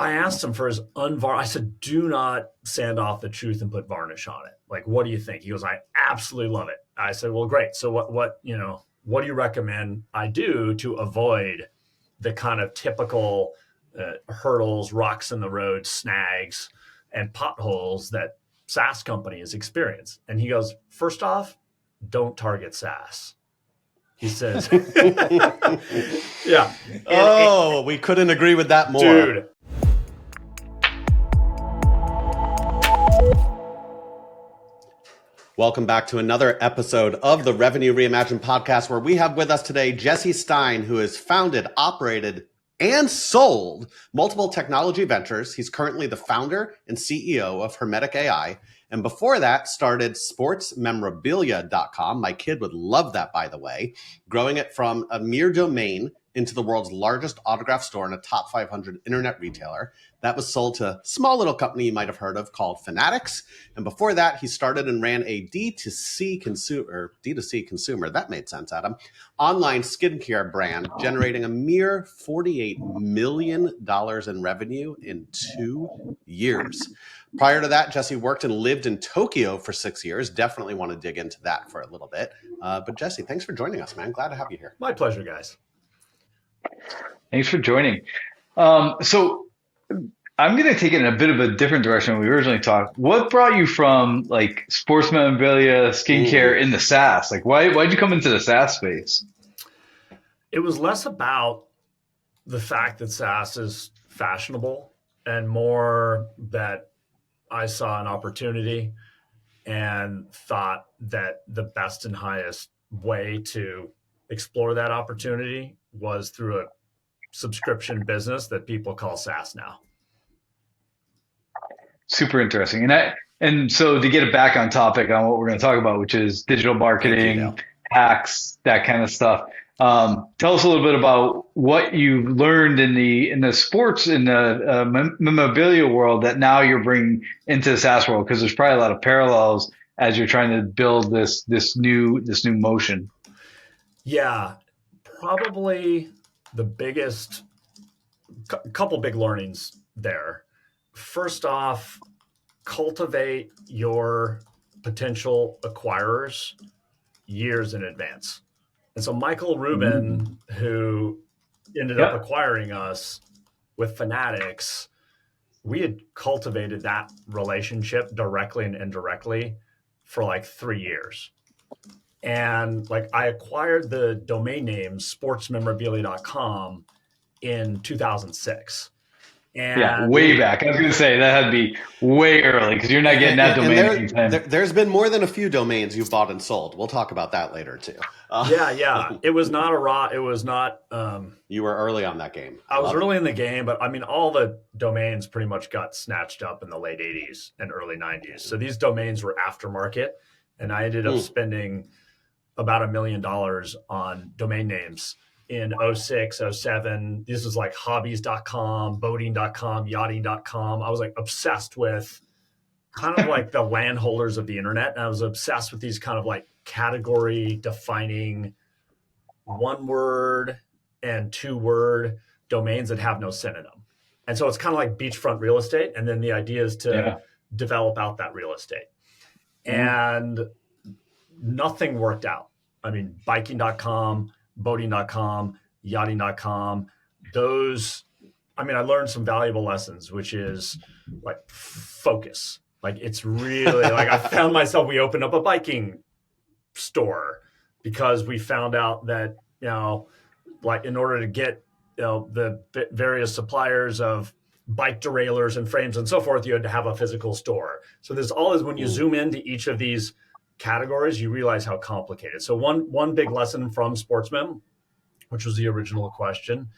I asked him for his I said, do not sand off the truth and put varnish on it. Like, what do you think? He goes, I absolutely love it. I said, well, great. So what do you recommend I do to avoid the kind of typical hurdles, rocks in the road, snags, and potholes that SaaS companies experience? And he goes, first off, don't target SaaS. He says, yeah. We couldn't agree with that more. Dude. Welcome back to another episode of the Revenue Reimagined podcast, where we have with us today Jesse Stein, who has founded, operated, and sold multiple technology ventures. He's currently the founder and CEO of Hermetic AI. And before that, started sportsmemorabilia.com. My kid would love that, by the way, growing it from a mere domain into the world's largest autograph store and a top 500 internet retailer. That was sold to a small little company you might have heard of called Fanatics. And before that, he started and ran a D2C consumer, that made sense, Adam, online skincare brand, generating a mere $48 million in revenue in 2 years. Prior to that, Jesse worked and lived in Tokyo for 6 years. Definitely want to dig into that for a little bit. But Jesse, thanks for joining us, man. Glad to have you here. My pleasure, guys. Thanks for joining. So I'm going to take it in a bit of a different direction than we originally talked. What brought you from like sports memorabilia, skincare into SaaS? Like why'd you come into the SaaS space? It was less about the fact that SaaS is fashionable and more that I saw an opportunity and thought that the best and highest way to explore that opportunity was through a subscription business that people call SaaS now. Super interesting. And so to get it back on topic on what we're going to talk about, which is digital marketing, hacks, that kind of stuff. Tell us a little bit about what you've learned in the sports, in the memorabilia world that now you're bringing into the SaaS world, because there's probably a lot of parallels as you're trying to build this new motion. Yeah, probably the biggest couple big learnings there. First off, cultivate your potential acquirers years in advance. And so Michael Rubin, who ended up acquiring us with Fanatics, we had cultivated that relationship directly and indirectly for like 3 years. And like I acquired the domain name sportsmemorabilia.com in 2006. And way back. I was going to say that had to be way early because you're not getting that domain anytime. There's been more than a few domains you've bought and sold. We'll talk about that later too. Yeah. It was not it was not. You were early on that game. I was early in the game, but I mean, all the domains pretty much got snatched up in the late 80s and early 90s. So these domains were aftermarket, and I ended up spending about $1 million on domain names in 06, 07. This was like hobbies.com, boating.com, yachting.com. I was like obsessed with kind of like the landholders of the internet. And I was obsessed with these kind of like category defining 1-word and 2-word domains that have no synonym. And so it's kind of like beachfront real estate. And then the idea is to develop out that real estate. And nothing worked out. I mean, biking.com, boating.com, yachting.com, I learned some valuable lessons, which is like focus. Like it's really like I found myself, we opened up a biking store because we found out that, like in order to get, the various suppliers of bike derailleurs and frames and so forth, you had to have a physical store. So there's always, when you zoom into each of these categories, you realize how complicated. So one big lesson from Sportsmem, which was the original question,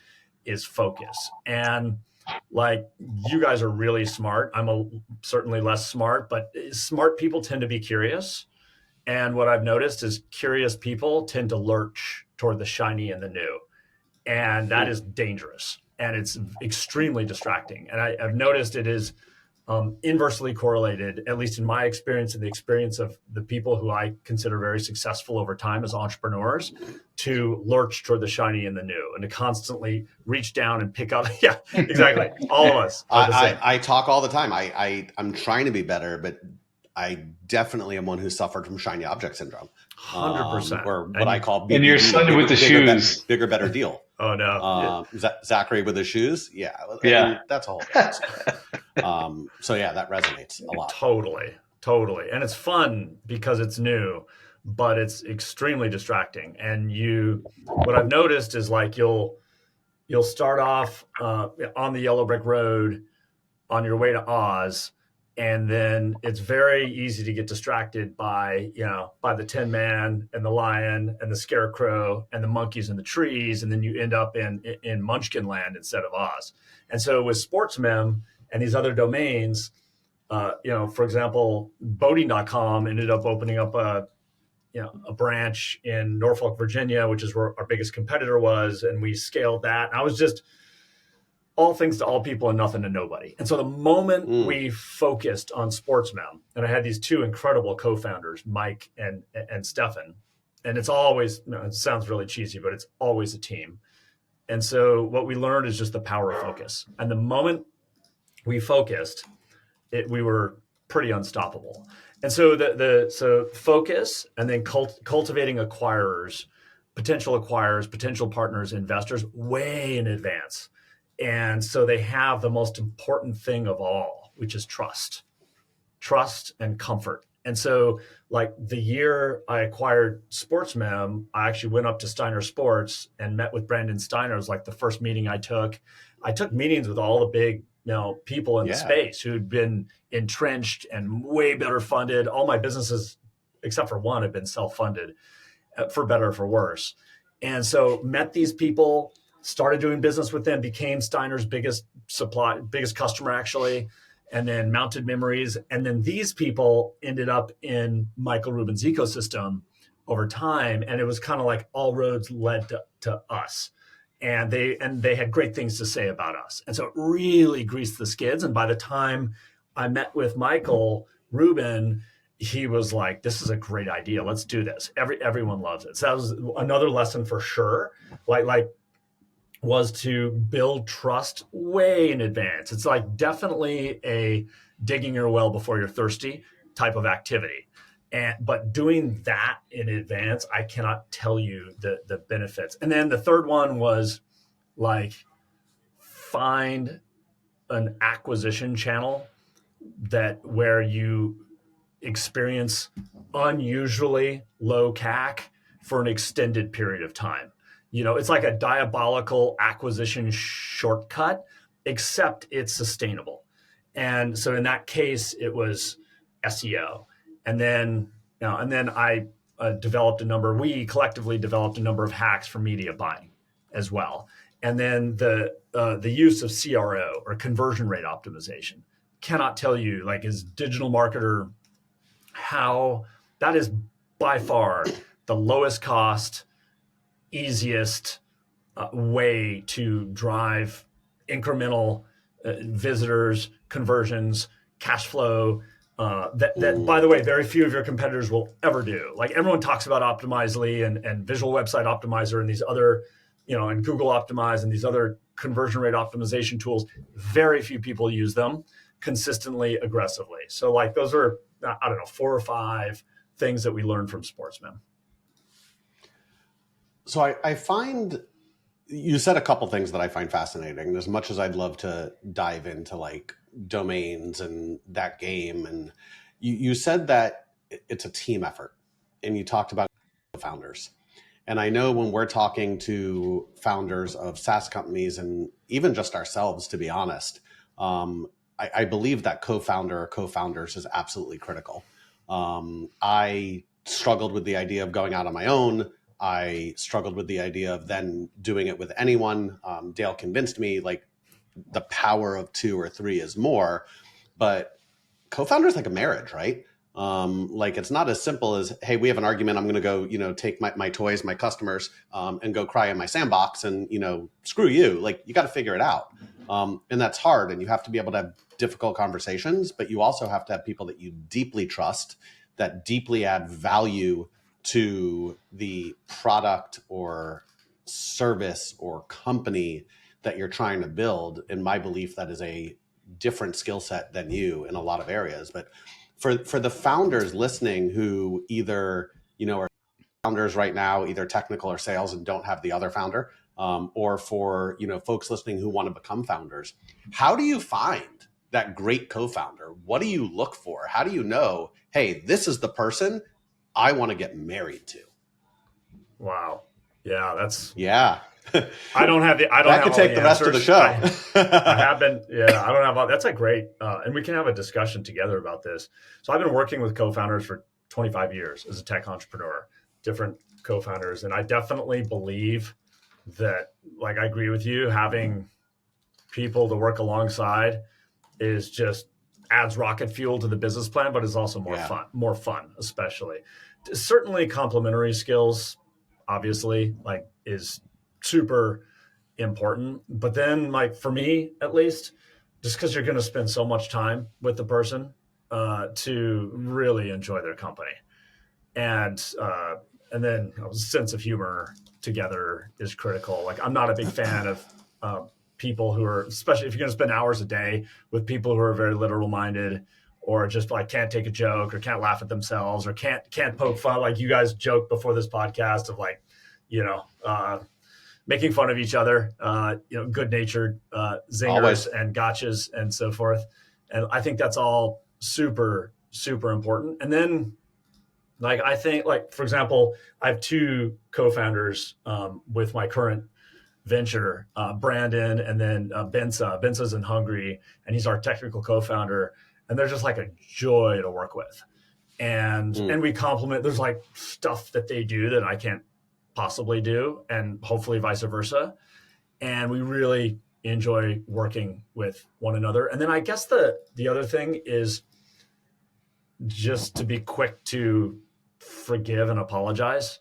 is focus. And like you guys are really smart. I'm certainly less smart, but smart people tend to be curious. And what I've noticed is curious people tend to lurch toward the shiny and the new. And that is dangerous. And it's extremely distracting. And I've noticed it is inversely correlated, at least in my experience and the experience of the people who I consider very successful over time as entrepreneurs, to lurch toward the shiny and the new, and to constantly reach down and pick up. Yeah, exactly. All of us are the same. I talk all the time. I'm trying to be better, but I definitely am one who suffered from shiny object syndrome. 100%. Or what I call BBD, and your son with the shoes. Bigger, better deal. Oh no. Zachary with the shoes. Yeah. Yeah. I mean, that's a whole different story. So yeah, that resonates a lot. Totally. And it's fun because it's new, but it's extremely distracting. And what I've noticed is like you'll start off on the yellow brick road on your way to Oz, and then it's very easy to get distracted by the Tin Man and the lion and the scarecrow and the monkeys in the trees, and then you end up in Munchkin Land instead of Oz. And so with SportsMem and these other domains, for example, boating.com ended up opening up a branch in Norfolk, Virginia, which is where our biggest competitor was, and we scaled that. And I was just all things to all people and nothing to nobody. And so the moment we focused on SportsMem, and I had these two incredible co-founders, Mike and Stefan, and it's always, it sounds really cheesy, but it's always a team. And so what we learned is just the power of focus. And the moment we focused, we were pretty unstoppable. And so so focus, and then cultivating potential acquirers, potential partners, investors way in advance. And so they have the most important thing of all, which is trust and comfort. And so like the year I acquired SportsMem, I actually went up to Steiner Sports and met with Brandon Steiner. It was like the first meeting I took. I took meetings with all the big people in the space who'd been entrenched and way better funded. All my businesses, except for one, have been self-funded, for better or for worse. And so met these people, started doing business with them, became Steiner's biggest customer actually, and then Mounted Memories. And then these people ended up in Michael Rubin's ecosystem over time. And it was kind of like all roads led to us. And they had great things to say about us. And so it really greased the skids. And by the time I met with Michael Rubin, he was like, this is a great idea. Let's do this. Everyone loves it. So that was another lesson for sure. Like was to build trust way in advance. It's like definitely a digging your well before you're thirsty type of activity. But doing that in advance, I cannot tell you the benefits. And then the third one was like find an acquisition channel where you experience unusually low CAC for an extended period of time. It's like a diabolical acquisition shortcut, except it's sustainable. And so in that case, it was SEO. And then I we collectively developed a number of hacks for media buying as well. And then the use of CRO, or conversion rate optimization. Cannot tell you, like, as digital marketer, how that is by far the lowest cost, easiest way to drive incremental visitors, conversions, cash flow, that by the way, very few of your competitors will ever do. Like, everyone talks about Optimizely and Visual Website Optimizer and these other, and Google Optimize and these other conversion rate optimization tools. Very few people use them consistently, aggressively. So like those are, I don't know, 4 or 5 things that we learned from SportsMem. So I find you said a couple things that I find fascinating. As much as I'd love to dive into like domains and that game, and you said that it's a team effort, and you talked about founders. And I know when we're talking to founders of SaaS companies, and even just ourselves, to be honest, I believe that co-founder or co-founders is absolutely critical. I struggled with the idea of going out on my own. I struggled with the idea of then doing it with anyone. Dale convinced me like the power of 2 or 3 is more, but co-founder is like a marriage, right? Like it's not as simple as, hey, we have an argument. I'm going to go, take my toys, my customers, and go cry in my sandbox and, screw you. Like you got to figure it out. And that's hard. And you have to be able to have difficult conversations, but you also have to have people that you deeply trust, that deeply add value to the product or service or company that you're trying to build. In my belief, that is a different skill set than you in a lot of areas. But for the founders listening who either, are founders right now, either technical or sales, and don't have the other founder, or for, folks listening who want to become founders, how do you find that great co-founder? What do you look for? How do you know, hey, this is the person I want to get married to? Wow. Yeah, yeah. I don't have that could take the rest of the show. I have been, I don't have, that's a great, and we can have a discussion together about this. So I've been working with co-founders for 25 years as a tech entrepreneur, different co-founders. And I definitely believe that, like, I agree with you, having people to work alongside is just adds rocket fuel to the business plan, but is also more fun, especially. Certainly complementary skills, obviously, like, is super important. But then, like, for me, at least, just because you're going to spend so much time with the person to really enjoy their company. And then a sense of humor together is critical. Like, I'm not a big fan of people who are, especially if you're going to spend hours a day with people who are very literal minded, or just like can't take a joke or can't laugh at themselves or can't poke fun. Like you guys joked before this podcast of, like, making fun of each other, good natured zingers Always. and gotchas and so forth. And I think that's all super, super important. And then, like, I think, like, for example, I have two co-founders with my current venture, Brandon, and then Benza. Benza's in Hungary, and he's our technical co-founder. And they're just like a joy to work with. And we complement, there's like stuff that they do that I can't possibly do, and hopefully vice versa. And we really enjoy working with one another. And then I guess the other thing is just to be quick to forgive and apologize.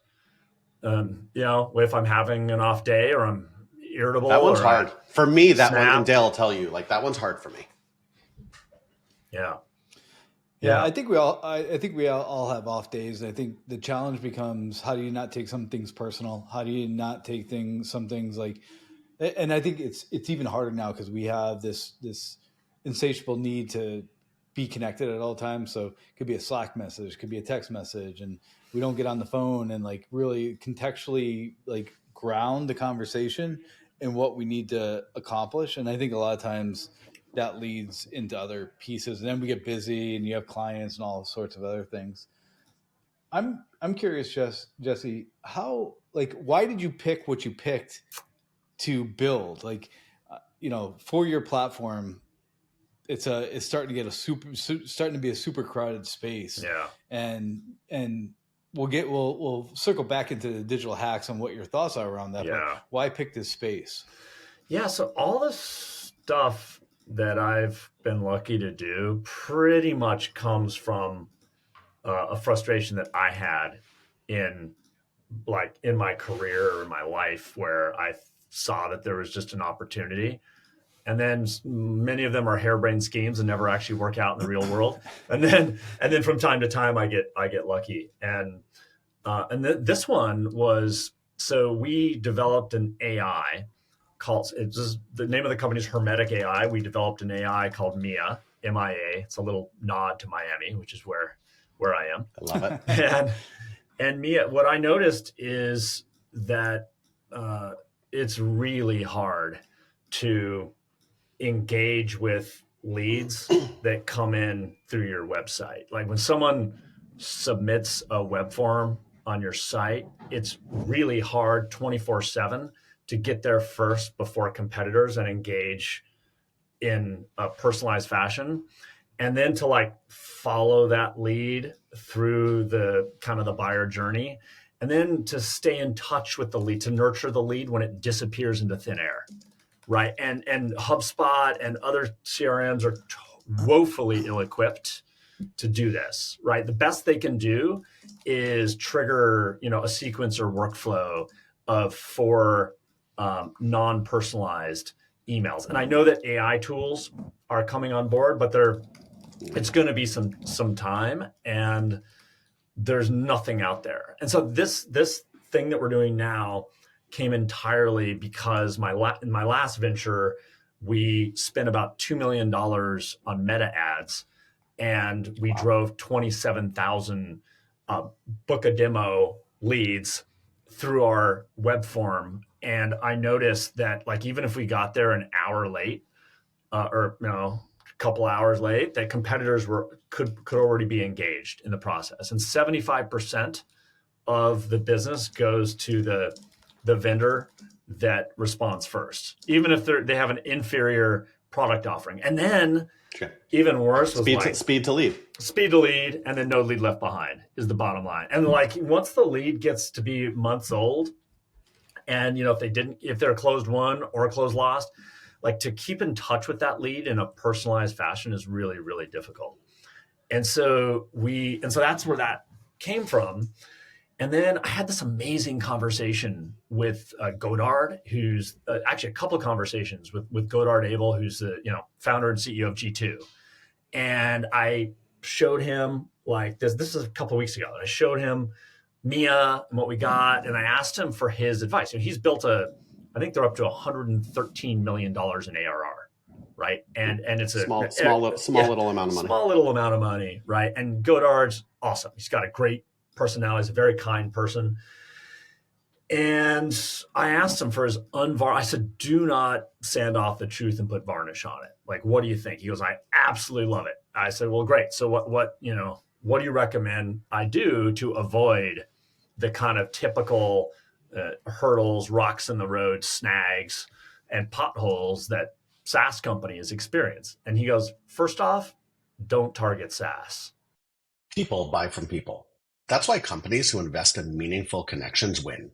If I'm having an off day or I'm irritable. That one's hard. For me, that snap. one, and Dale will tell you, like, that one's hard for me. Yeah, I think we all have off days. I think the challenge becomes, how do you not take some things personal? How do you not take some things like, and I think it's even harder now because we have this insatiable need to be connected at all times. So it could be a Slack message, could be a text message, and we don't get on the phone and, like, really contextually, like, ground the conversation and what we need to accomplish. And I think a lot of times that leads into other pieces, and then we get busy and you have clients and all sorts of other things. I'm curious, Jesse, how, like, why did you pick what you picked to build? Like, for your platform, it's starting to get starting to be a super crowded space. Yeah. And we'll circle back into the digital hacks on what your thoughts are around that. Yeah. But why pick this space? Yeah. So all the stuff that I've been lucky to do pretty much comes from a frustration that I had in my career or in my life, where I saw that there was just an opportunity. And then many of them are harebrained schemes and never actually work out in the real world. And then from time to time I get lucky. And this one was, so we developed an AI called, the name of the company is Hermetic AI. We developed an AI called Mia, M-I-A. It's a little nod to Miami, which is where I am. I love it. And Mia, what I noticed is that it's really hard to engage with leads that come in through your website. Like, when someone submits a web form on your site, it's really hard 24/7 to get there first before competitors and engage in a personalized fashion. And then to, like, follow that lead through the kind of the buyer journey, and then to stay in touch with the lead, to nurture the lead when it disappears into thin air. Right. And HubSpot and other CRMs are woefully ill-equipped to do this, right? The best they can do is trigger, a sequencer workflow of 4 non-personalized emails. And I know that AI tools are coming on board, but it's going to be some time, and there's nothing out there. And so this thing that we're doing now came entirely because in my last venture, we spent about $2 million on meta ads, and we drove 27,000 book a demo leads through our web form. And I noticed that, like, even if we got there an hour late, or a couple hours late, that competitors could already be engaged in the process. And 75% of the business goes to the vendor that responds first, even if they have an inferior product offering. And then even worse was speed to lead, and then no lead left behind is the bottom line. And like, once the lead gets to be months old, and if they're closed won or closed lost, like, to keep in touch with that lead in a personalized fashion is really, really difficult. And so that's where that came from. And then I had this amazing conversation with Godard, who's actually a couple of conversations with Godard Abel, who's the founder and CEO of G2. And I showed him, like, this is a couple of weeks ago. I showed him Mia and what we got, and I asked him for his advice. He's built I think they're up to $113 million in ARR, right? And it's a small little amount of money. Small little amount of money, right? And Godard's awesome. He's got a great personality. He's a very kind person. And I asked him for his I said, do not sand off the truth and put varnish on it. Like, what do you think? He goes, I absolutely love it. I said, well, great. So what do you recommend I do to avoid the kind of typical hurdles, rocks in the road, snags, and potholes that SaaS companies experience? And he goes, first off, don't target SaaS. People buy from people. That's why companies who invest in meaningful connections win.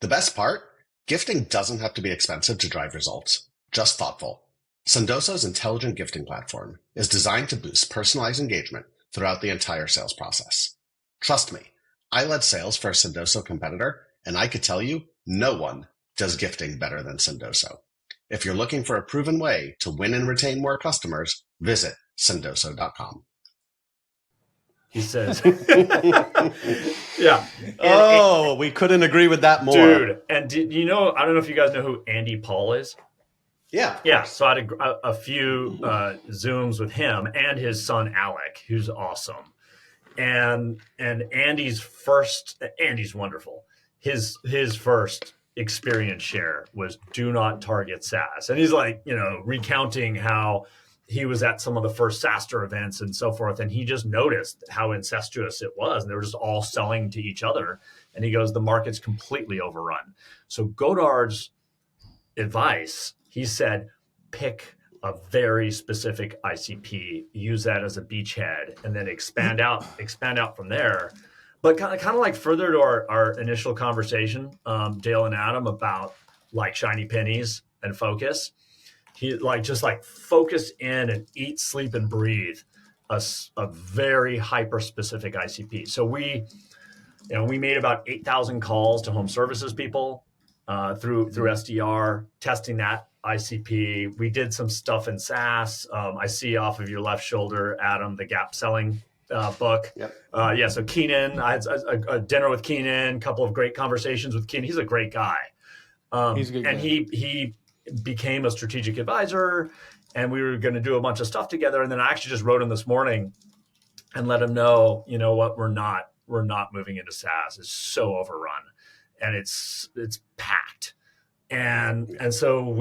The best part? Gifting doesn't have to be expensive to drive results, just thoughtful. Sendoso's intelligent gifting platform is designed to boost personalized engagement throughout the entire sales process. Trust me, I led sales for a Sendoso competitor, and I could tell you, no one does gifting better than Sendoso. If you're looking for a proven way to win and retain more customers, visit sendoso.com. He says, yeah. We couldn't agree with that more. Dude, and I don't know if you guys know who Andy Paul is. Yeah. So I had a few Zooms with him and his son, Alec, who's awesome. And Andy's wonderful. His first experience share was do not target SaaS. And he's like, recounting how he was at some of the first SaaStr events and so forth. And he just noticed how incestuous it was. And they were just all selling to each other. And he goes, the market's completely overrun. So Godard's advice, he said, pick a very specific ICP, use that as a beachhead, and then expand out from there. But kind of like further to our initial conversation, Dale and Adam, about like shiny pennies and focus. He just focus in and eat, sleep, and breathe a very hyper specific ICP. So we made about 8,000 calls to home services people through SDR, testing that ICP. We did some stuff in SaaS. I see off of your left shoulder, Adam, the gap selling book. Yep. So Keenan, I had a dinner with Keenan, a couple of great conversations with Keenan. He's a great guy. He's a good guy. And he became a strategic advisor, and we were going to do a bunch of stuff together. And then I actually just wrote him this morning and let him know, what, we're not moving into SaaS. It's so overrun, and it's packed. And so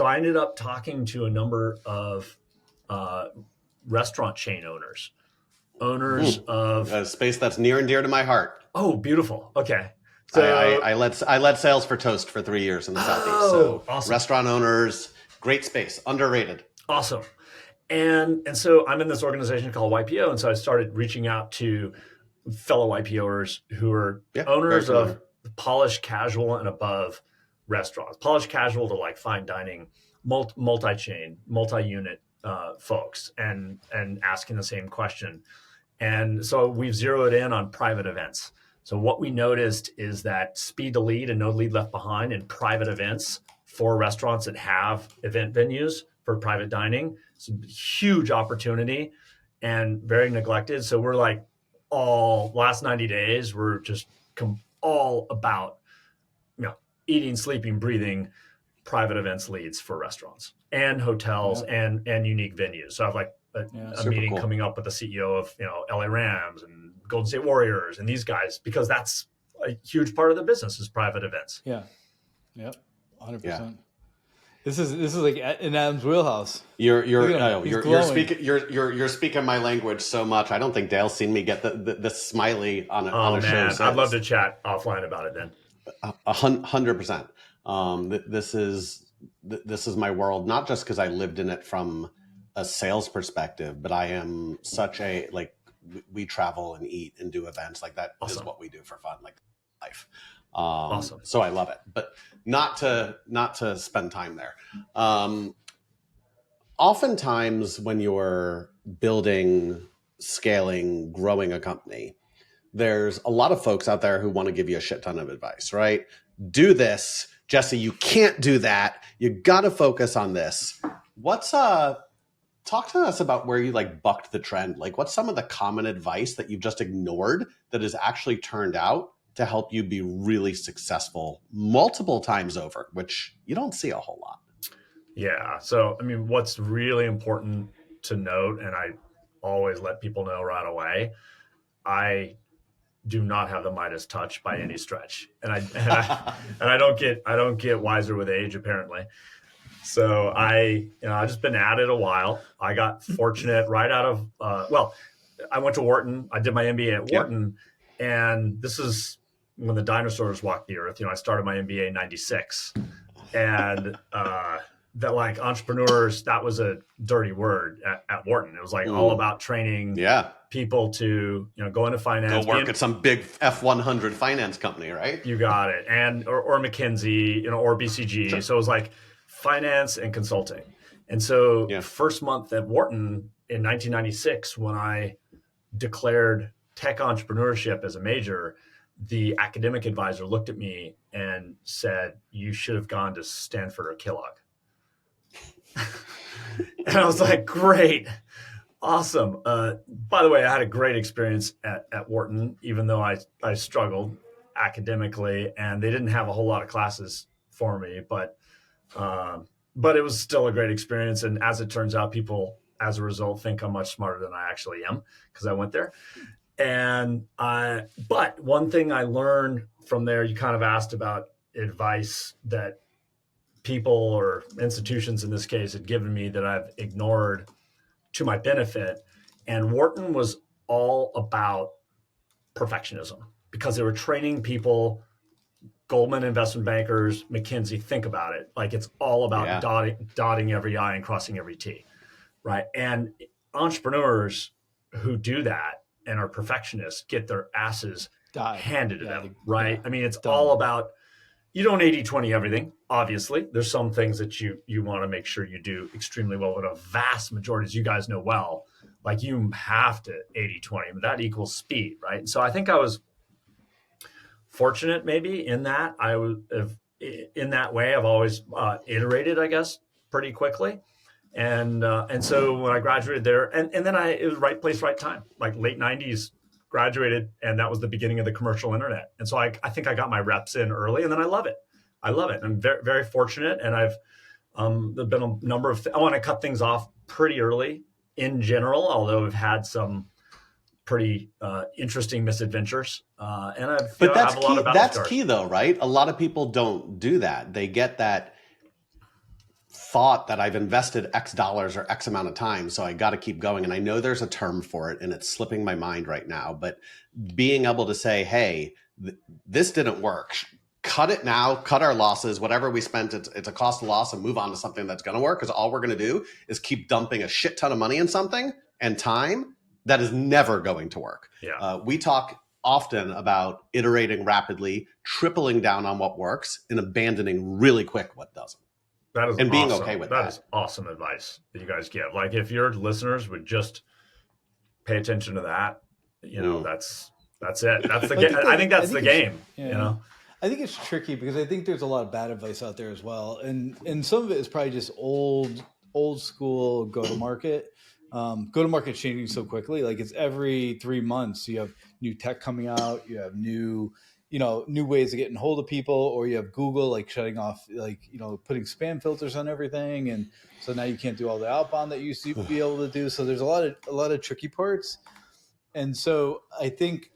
I ended up talking to a number of restaurant chain owners of a space that's near and dear to my heart. Oh, beautiful. Okay. So I led sales for Toast for 3 years in the Southeast. So awesome. Restaurant owners, great space, underrated. Awesome. And so I'm in this organization called YPO. And so I started reaching out to fellow YPOers who are owners of polished casual and above restaurants, polished casual to like fine dining, multi-chain, multi-unit folks and asking the same question. And so we've zeroed in on private events. So what we noticed is that speed to lead and no lead left behind in private events for restaurants that have event venues for private dining. It's a huge opportunity and very neglected. So we're like all last 90 days, we're just all about, eating, sleeping, breathing private events leads for restaurants and hotels and unique venues. So I have like a meeting coming up with the CEO of LA Rams and Golden State Warriors and these guys, because that's a huge part of the business is private events. Yeah. Yep. 100%. Yeah. This is like in Adam's wheelhouse. You're speaking my language so much. I don't think Dale's seen me get the smiley on a show. I'd love to chat offline about it then. 100%. This is my world, not just because I lived in it from a sales perspective, but I am such a, like, we travel and eat and do events like that. Awesome. Is what we do for fun, like life. Awesome. So I love it, but not to spend time there. Oftentimes when you're building, scaling, growing a company, there's a lot of folks out there who want to give you a shit ton of advice, right? Do this, Jesse, you can't do that. You got to focus on this. Talk to us about where you like bucked the trend. Like, what's some of the common advice that you've just ignored that has actually turned out to help you be really successful multiple times over, which you don't see a whole lot? Yeah. So, I mean, what's really important to note, and I always let people know right away, I do not have the Midas touch by any stretch. And I don't get wiser with age, apparently. So I've just been at it a while. I got fortunate right out of, I went to Wharton. I did my MBA at Wharton. Yep. And this is when the dinosaurs walked the earth. I started my MBA in 96. And that, like, entrepreneurs, that was a dirty word at Wharton. It was like all about training people to, go into finance. Go work at some big F100 finance company, right? You got it. And, or McKinsey, or BCG. Sure. So it was like finance and consulting. And so first month at Wharton in 1996, when I declared tech entrepreneurship as a major, the academic advisor looked at me and said, "You should have gone to Stanford or Kellogg." And I was like, great, awesome. By the way, I had a great experience at Wharton, even though I struggled academically and they didn't have a whole lot of classes for me, but it was still a great experience. And as it turns out, people, as a result, think I'm much smarter than I actually am because I went there. But one thing I learned from there, you kind of asked about advice that people or institutions in this case had given me that I've ignored to my benefit. And Wharton was all about perfectionism because they were training people, Goldman investment bankers, McKinsey, think about it. Like, it's all about dotting every I and crossing every T, right? And entrepreneurs who do that and are perfectionists get their asses handed to them, right? I mean, it's all about, you don't 80-20 everything, obviously. There's some things that you want to make sure you do extremely well, but a vast majority, as you guys know well, like, you have to 80-20, but that equals speed, right? And so I think I was fortunate maybe in that in that way. I've always iterated, I guess, pretty quickly. And so when I graduated there, and then it was right place, right time, like late 90s, graduated, and that was the beginning of the commercial internet. And so I think I got my reps in early, and then I love it. I'm very, very fortunate, and there've been a number of I want to cut things off pretty early in general, although I've had some pretty interesting misadventures. And that's key. That's key, though, right? A lot of people don't do that. They get that thought that I've invested X dollars or X amount of time, so I got to keep going. And I know there's a term for it, and it's slipping my mind right now. But being able to say, "Hey, this didn't work. Cut it now. Cut our losses. Whatever we spent, it's a cost of loss, and move on to something that's going to work." Because all we're going to do is keep dumping a shit ton of money in something and time that is never going to work. Yeah. We talk often about iterating rapidly, tripling down on what works, and abandoning really quick what doesn't. That is and being awesome. okay with That that. is awesome advice that you guys give. Like if your listeners would just pay attention to that, that's it. That's the game. I think that's the game. Yeah. I think it's tricky because I think there's a lot of bad advice out there as well, and some of it is probably just old school go to market. Go to market changing so quickly. Like it's every 3 months you have new tech coming out, you have new ways of getting hold of people, or you have Google like shutting off, like putting spam filters on everything, and so now you can't do all the outbound that you used to be able to do. So there's a lot of tricky parts, and so I think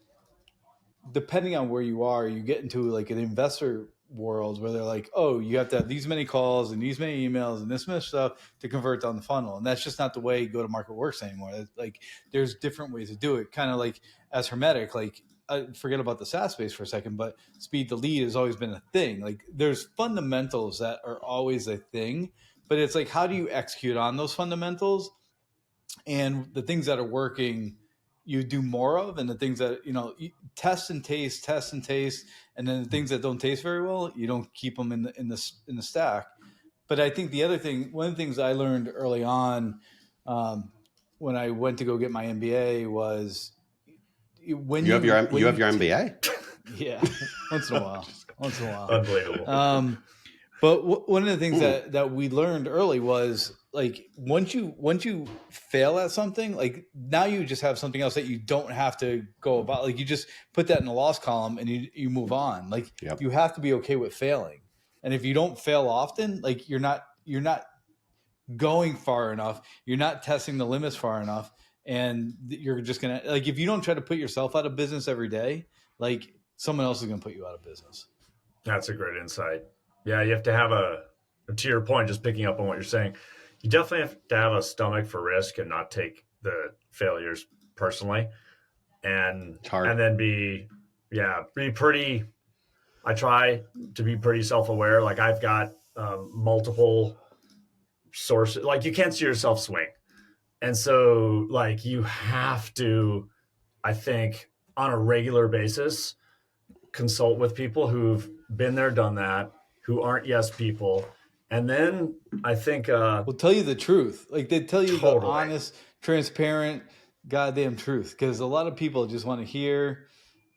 depending on where you are, you get into like an investor world where they're like, oh, you have to have these many calls and these many emails and this much stuff to convert down the funnel. And that's just not the way go to market works anymore. It's like there's different ways to do it. Kind of like as Hermetic, like I forget about the SaaS space for a second, but speed to lead has always been a thing. Like there's fundamentals that are always a thing, but it's like, how do you execute on those fundamentals? And the things that are working, you do more of, and the things that you test and taste, and then the things that don't taste very well, you don't keep them in the stack. But I think the other thing, one of the things I learned early on when I went to go get my MBA was when you have your MBA. Yeah, once in a while. Unbelievable. But one of the things that we learned early was like once you fail at something, like now you just have something else that you don't have to go about. Like you just put that in the loss column and you move on. Like you have to be okay with failing. And if you don't fail often, like you're not going far enough, you're not testing the limits far enough, and you're just gonna, like, if you don't try to put yourself out of business every day, like someone else is gonna put you out of business. That's a great insight. Yeah, you have to have to your point, just picking up on what you're saying, you definitely have to have a stomach for risk and not take the failures personally. And then be pretty, I try to be pretty self-aware. Like I've got multiple sources, like you can't see yourself swing. And so like you have to, I think on a regular basis, consult with people who've been there, done that, who aren't yes people. And then I think will tell you the truth. Like they tell you totally. The honest, transparent, goddamn truth. Because a lot of people just want to hear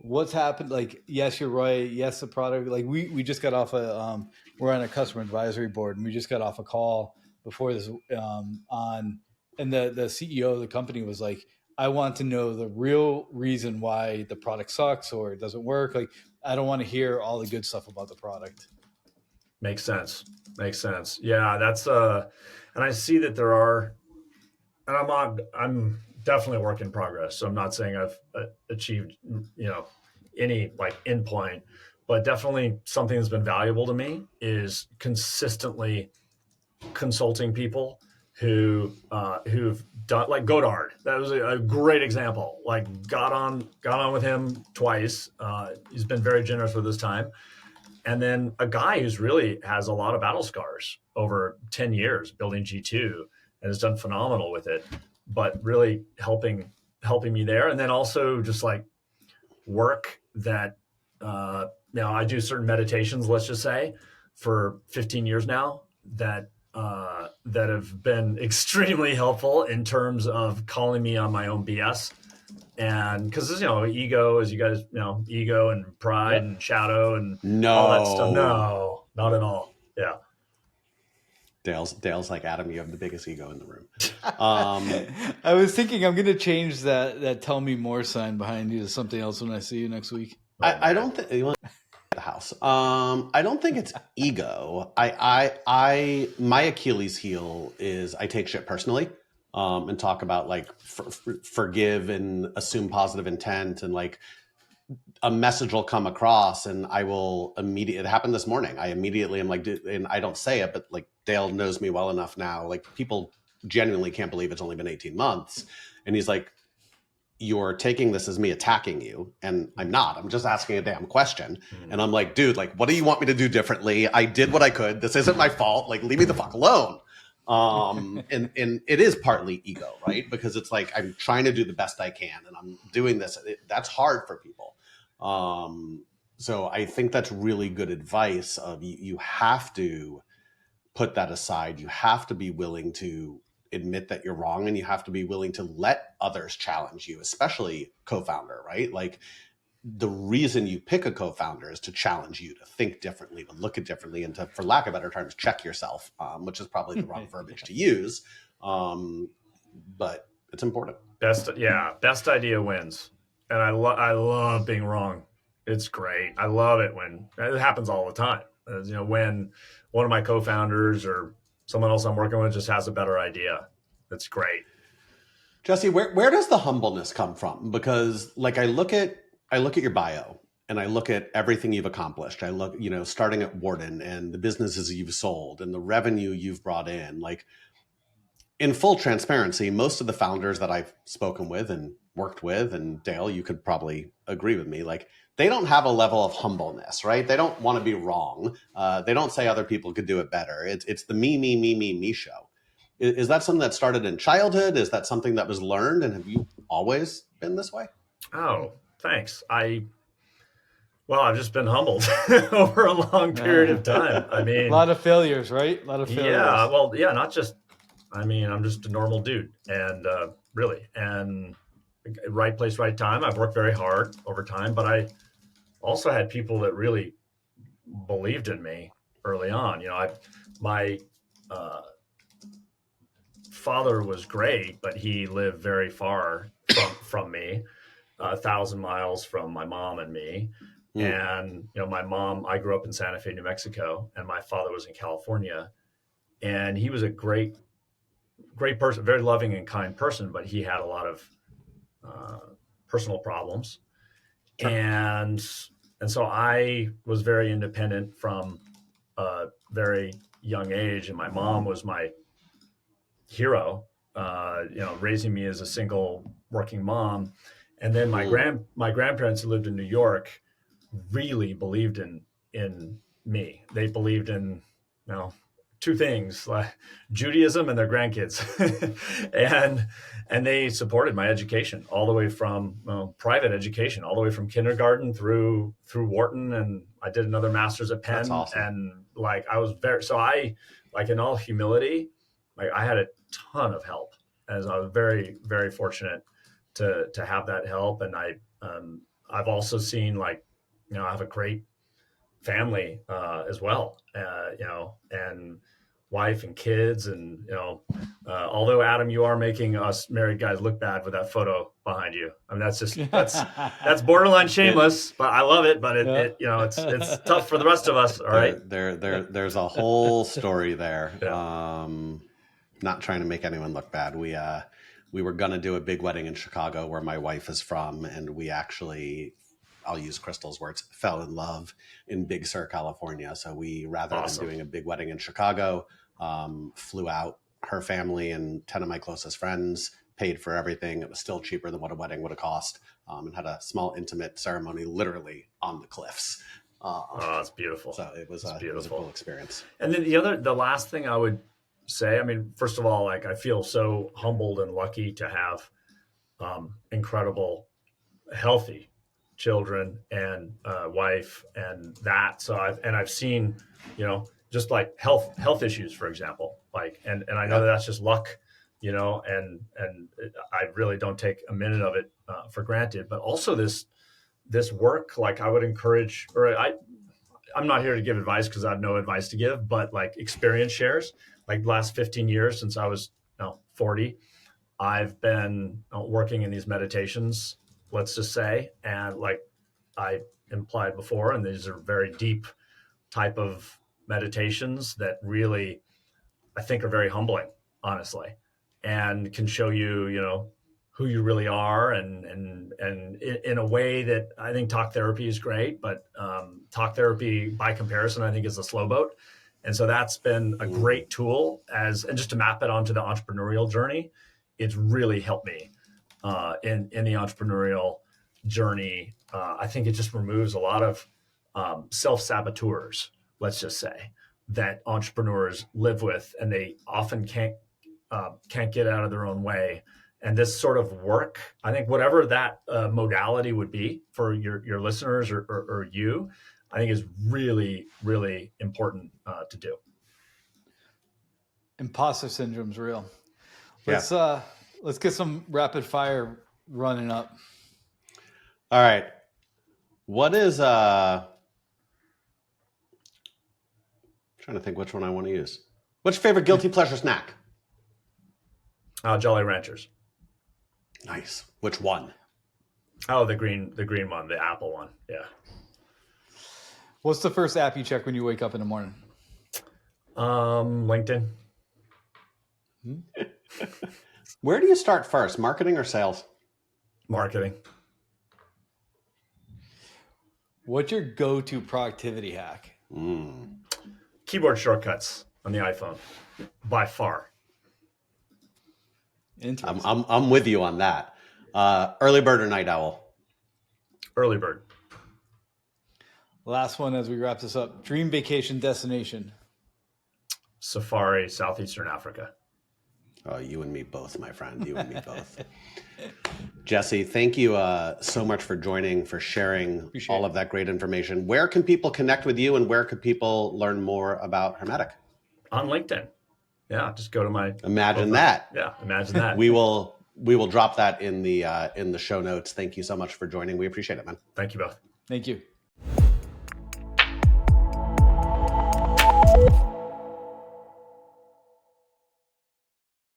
what's happened. Like, yes, you're right. Yes, the product. Like we just got off we're on a customer advisory board, and we just got off a call before this and the CEO of the company was like, I want to know the real reason why the product sucks or it doesn't work. Like, I don't want to hear all the good stuff about the product. Makes sense. Yeah, that's and I see that there are, and I'm definitely a work in progress. So I'm not saying I've achieved, any like endpoint, but definitely something that's been valuable to me is consistently consulting people who've done, like Godard. That was a great example. Like got on with him twice. He's been very generous with his time. And then a guy who's really has a lot of battle scars over 10 years building G2 and has done phenomenal with it, but really helping me there. And then also just like work that, I do certain meditations, let's just say, for 15 years now that have been extremely helpful in terms of calling me on my own BS. And because ego, as you guys ego and pride and shadow and all that stuff. No, not at all. Yeah. Dale's like, Adam, you have the biggest ego in the room. I was thinking I'm going to change that "Tell Me More" sign behind you to something else when I see you next week. I don't think you want the house. I don't think it's ego. My Achilles heel is I take shit personally. And talk about like forgive and assume positive intent, and like a message will come across and I will immediately, it happened this morning. I immediately am like, and I don't say it, but like Dale knows me well enough now. Like people genuinely can't believe it's only been 18 months. And he's like, you're taking this as me attacking you. And I'm not, I'm just asking a damn question. Mm-hmm. And I'm like, dude, like, what do you want me to do differently? I did what I could. This isn't my fault. Like, leave me the fuck alone. And it is partly ego, right? Because it's like, I'm trying to do the best I can and I'm doing this. That's hard for people. So I think that's really good advice of you have to put that aside. You have to be willing to admit that you're wrong, and you have to be willing to let others challenge you, especially co-founder, right? Like, the reason you pick a co-founder is to challenge you to think differently, to look at differently, and to, for lack of better terms, check yourself, which is probably the wrong verbiage to use. But it's important. Best idea wins. And I love being wrong. It's great. I love it when it happens all the time. As, you know, when one of my co-founders or someone else I'm working with just has a better idea. That's great. Jesse, where does the humbleness come from? Because like I look at your bio and I look at everything you've accomplished. I look, you know, starting at Warden and the businesses you've sold and the revenue you've brought in. Like, in full transparency, most of the founders that I've spoken with and worked with, and Dale, you could probably agree with me, like, they don't have a level of humbleness, right? They don't want to be wrong. They don't say other people could do it better. It's the me show. Is that something that started in childhood? Is that something that was learned? And have you always been this way? Oh, thanks. I've just been humbled over a long period of time. I mean, a lot of failures, right? A lot of failures. Yeah, well, yeah, not just, I mean, I'm just a normal dude, and really, and right place, right time. I've worked very hard over time, but I also had people that really believed in me early on. You know, my father was great, but he lived very far from me, 1,000 miles from my mom and me. And, you know, my mom, I grew up in Santa Fe, New Mexico, and my father was in California, and he was a great person, very loving and kind person, but he had a lot of personal problems. Sure. And so I was very independent from a very young age, and my mom was my hero, you know, raising me as a single working mom. And then my grandparents who lived in New York really believed in me. They believed in, you know, two things, like Judaism and their grandkids. and they supported my education all the way from private education, all the way from kindergarten through Wharton. And I did another master's at Penn. That's awesome. And like, I was like, in all humility, like, I had a ton of help, as I was very, very fortunate to have that help. And I've also seen, like, you know, I have a great family as well, you know, and wife and kids. And, you know, although, Adam, you are making us married guys look bad with that photo behind you. I mean, that's borderline shameless, but I love it. But it you know, it's tough for the rest of us. All right. There's a whole story there. Yeah. Not trying to make anyone look bad. We were going to do a big wedding in Chicago, where my wife is from. And we actually, I'll use Crystal's words, fell in love in Big Sur, California. So we, rather than doing a big wedding in Chicago, flew out her family and 10 of my closest friends, paid for everything. It was still cheaper than what a wedding would have cost, and had a small intimate ceremony literally on the cliffs. It's beautiful. So it was a cool experience. And then the last thing I would say, I mean, first of all, like, I feel so humbled and lucky to have incredible, healthy children and wife, and that. So I've seen, you know, just like health issues, for example, like, and I know that's just luck, you know, and I really don't take a minute of it for granted. But also this work, like, I would encourage, or I'm not here to give advice because I have no advice to give, but like, experience shares. Like, the last 15 years since I was 40, I've been working in these meditations, let's just say, and like I implied before, and these are very deep type of meditations that really, I think, are very humbling, honestly, and can show you, you know, who you really are, and in a way that I think talk therapy is great, but talk therapy by comparison, I think, is a slow boat. And so that's been a great tool and just to map it onto the entrepreneurial journey. It's really helped me in the entrepreneurial journey. I think it just removes a lot of self-saboteurs, let's just say, that entrepreneurs live with, and they often can't get out of their own way. And this sort of work, I think, whatever that modality would be for your listeners or you, I think is really, really important to do. Imposter syndrome's real. Let's get some rapid fire running up. All right. What is trying to think which one I want to use. What's your favorite guilty pleasure snack? Jolly Ranchers. Nice. Which one? Oh, the green one, the apple one. Yeah. What's the first app you check when you wake up in the morning? LinkedIn. Where do you start first, marketing or sales? Marketing. What's your go-to productivity hack? Keyboard shortcuts on the iPhone, by far. Interesting. I'm with you on that. Early bird or night owl? Early bird. Last one as we wrap this up. Dream vacation destination. Safari, Southeastern Africa. Oh, you and me both, my friend. You and me both. Jesse, thank you so much for joining, for sharing all of that great information. Where can people connect with you, and where could people learn more about Hermetic? On LinkedIn. Yeah, just go to my. Imagine that. Yeah, imagine that. We will drop that in the show notes. Thank you so much for joining. We appreciate it, man. Thank you both. Thank you.